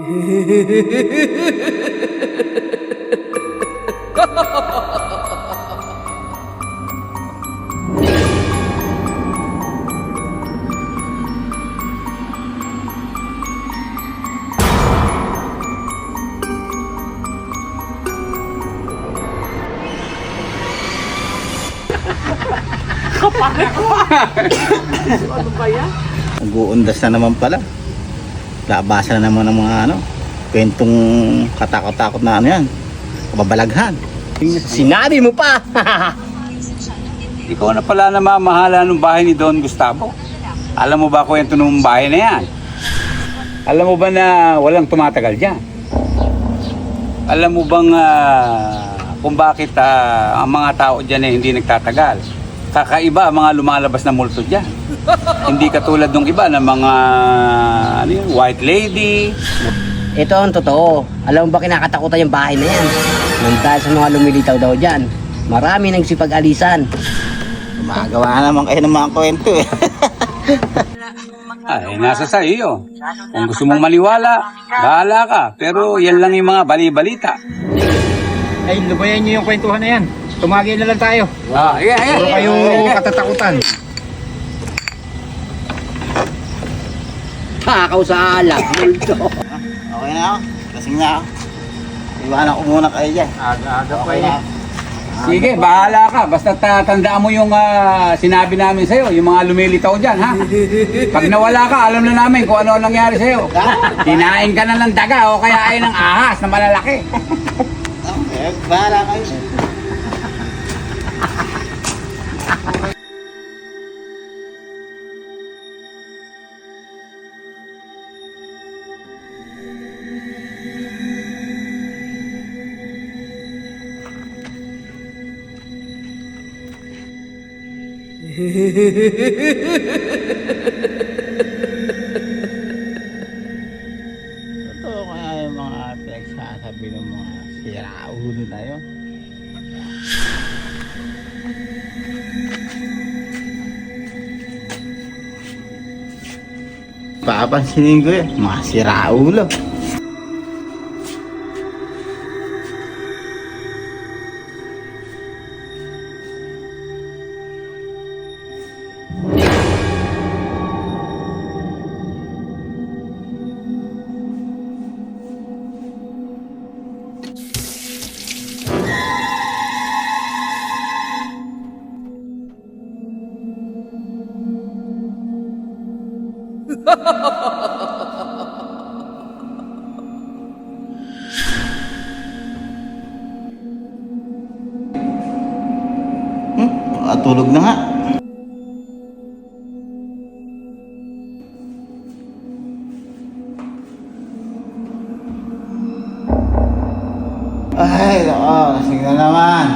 Ano ba yan? Nag-uundas na naman pala. Labasan na naman ng mga kwentong katakot-takot na yan. Kababalaghan. Sinabi mo pa! Ikaw na pala namamahala ng bahay ni Don Gustavo. Alam mo ba kwento ng bahay na yan? Alam mo ba na walang tumatagal dyan? Alam mo bang kung bakit ang mga tao dyan ay hindi nagtatagal? Kakaiba ang mga lumalabas na multo dyan. Hindi katulad ng iba na mga white lady. Ito ang totoo. Alam mo ba kinakatakutan yung bahay na yan? Nang dahil sa mga lumilitaw daw dyan, marami nagsipag-alisan. Magawa naman kayo ng mga kwento eh. Ay, nasa sa iyo. Kung gusto mong maniwala, bahala ka. Pero yan lang yung mga bali-balita. Ay, lubayan nyo yung kwentuhan na yan. Tumagay na lang tayo. Puro kayo katatakutan. Takaw sa alak, multo. Okay na ako. Lasing na ako. Iwanan ko muna kayo dyan. Aga-aga pa Okay yan. na. Sige, bahala ka. Basta tandaan mo yung sinabi namin sa'yo, yung mga lumilitaw dyan, ha? Pag nawala ka, alam na namin kung ano ang nangyari sa'yo. Kinain ka na ng daga o kaya ay ng ahas na malalaki. Okay, bahala kayo. Totoo kaya yung mga pinagsasabi ng mga siraulo na yun. Papansinin ko yun, mga siraulo. Tulog na nga. Ay, lasing na naman.